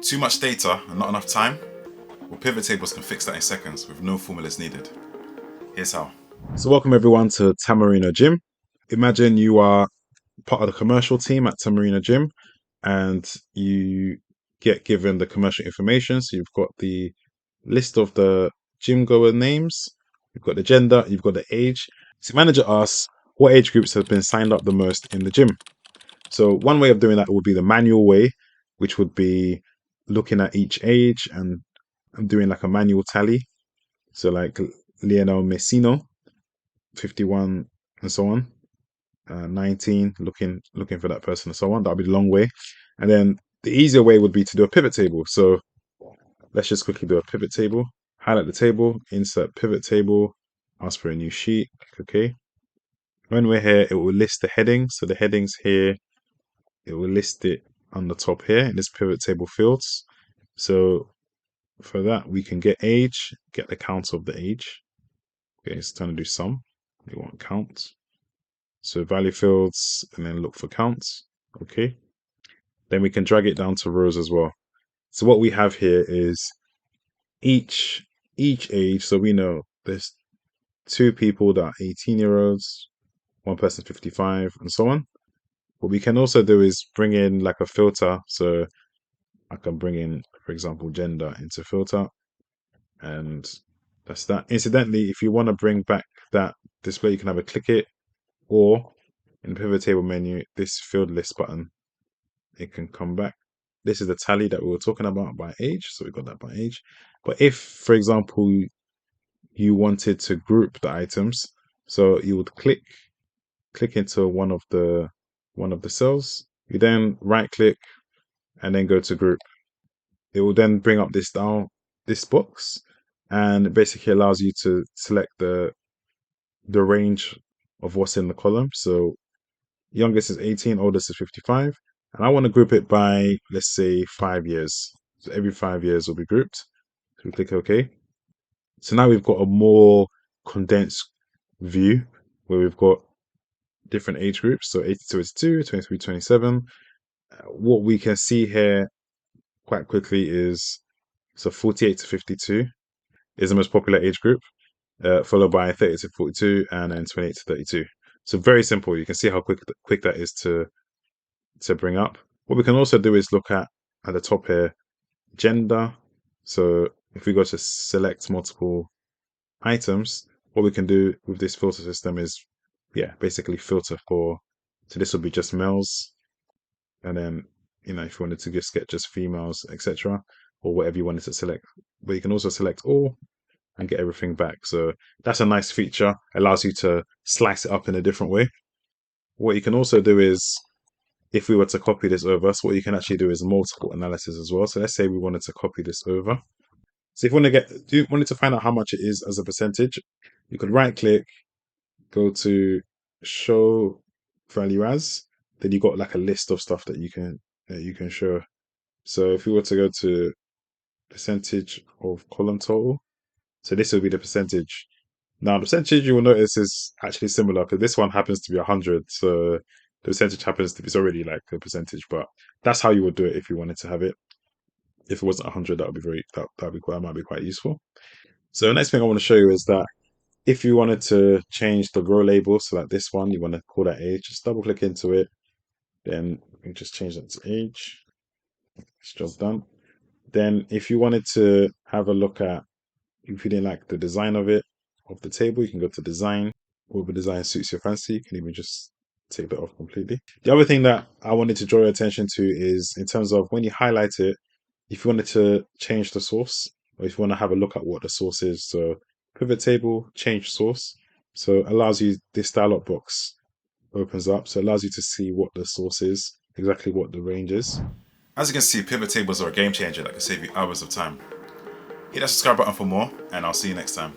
Too much data and not enough time? Well, pivot tables can fix that in seconds with no formulas needed. Here's how. So welcome everyone to Tamarina Gym. Imagine you are part of the commercial team at Tamarina Gym and you get given the commercial information. So you've got the list of the gym goer names, you've got the gender, you've got the age. So manager asks what age groups have been signed up the most in the gym. So one way of doing that would be the manual way, which would be looking at each age and doing like a manual tally. So like Lionel Messino, 51 and so on. 19, looking for that person and so on. That'll be the long way. And then the easier way would be to do a pivot table. So let's just quickly do a pivot table. Highlight the table, insert pivot table, ask for a new sheet. Okay. When we're here, it will list the headings. So the headings here, it will list it on the top here in this pivot table fields. So for that, we can get age, get the count of the age. Okay, it's trying to do sum. We want count. So value fields and then look for counts. Okay. Then we can drag it down to rows as well. So what we have here is each age. So we know there's two people that are 18-year-olds, one person 55, and so on. What we can also do is bring in like a filter. So I can bring in, for example, gender into filter, and that's that. Incidentally, if you want to bring back that display, you can have a click it, or in the pivot table menu, this field list button, it can come back. This is the tally that we were talking about by age. So we got that by age. But if, for example, you wanted to group the items, so you would click into one of the cells. You then right click and then go to group. It will then bring up this box, and it basically allows you to select the range of what's in the column. So youngest is 18, oldest is 55. And I want to group it by, let's say, 5 years. So every 5 years will be grouped. So we click OK. So now we've got a more condensed view where we've got different age groups. So 82 is 2, 23, 27. What we can see here quite quickly is, so 48 to 52 is the most popular age group, followed by 30 to 42 and then 28 to 32. So very simple. You can see how quick that is to bring up. What we can also do is look at the top here, gender. So if we go to select multiple items, what we can do with this filter system is, basically filter for, so this will be just males. And then, if you wanted to just get just females, etc., or whatever you wanted to select. But you can also select all and get everything back. So that's a nice feature. Allows you to slice it up in a different way. What you can also do is, if we were to copy this over, so what you can actually do is multiple analysis as well. So let's say we wanted to copy this over. So if you wanted to find out how much it is as a percentage, you could right click, go to show value as, then you got like a list of stuff that you can show. So if we were to go to percentage of column total, so this will be the percentage. Now the percentage you will notice is actually similar because this one happens to be 100. So the percentage happens to be, it's already like a percentage, but that's how you would do it if you wanted to have it. If it wasn't 100, that would be that might be quite useful. So the next thing I want to show you is that if you wanted to change the row label, so like this one, you want to call that age, just double click into it, then you can just change that to age. It's just done. Then if you wanted to have a look at, if you didn't like the design of the table, you can go to design. Whatever design suits your fancy, you can even just take that off completely. The other thing that I wanted to draw your attention to is in terms of when you highlight it, if you wanted to change the source, or if you want to have a look at what the source is, so pivot table, change source. So it allows you, this dialog box opens up, so it allows you to see what the source is, exactly what the range is. As you can see, pivot tables are a game changer that can save you hours of time. Hit that subscribe button for more, and I'll see you next time.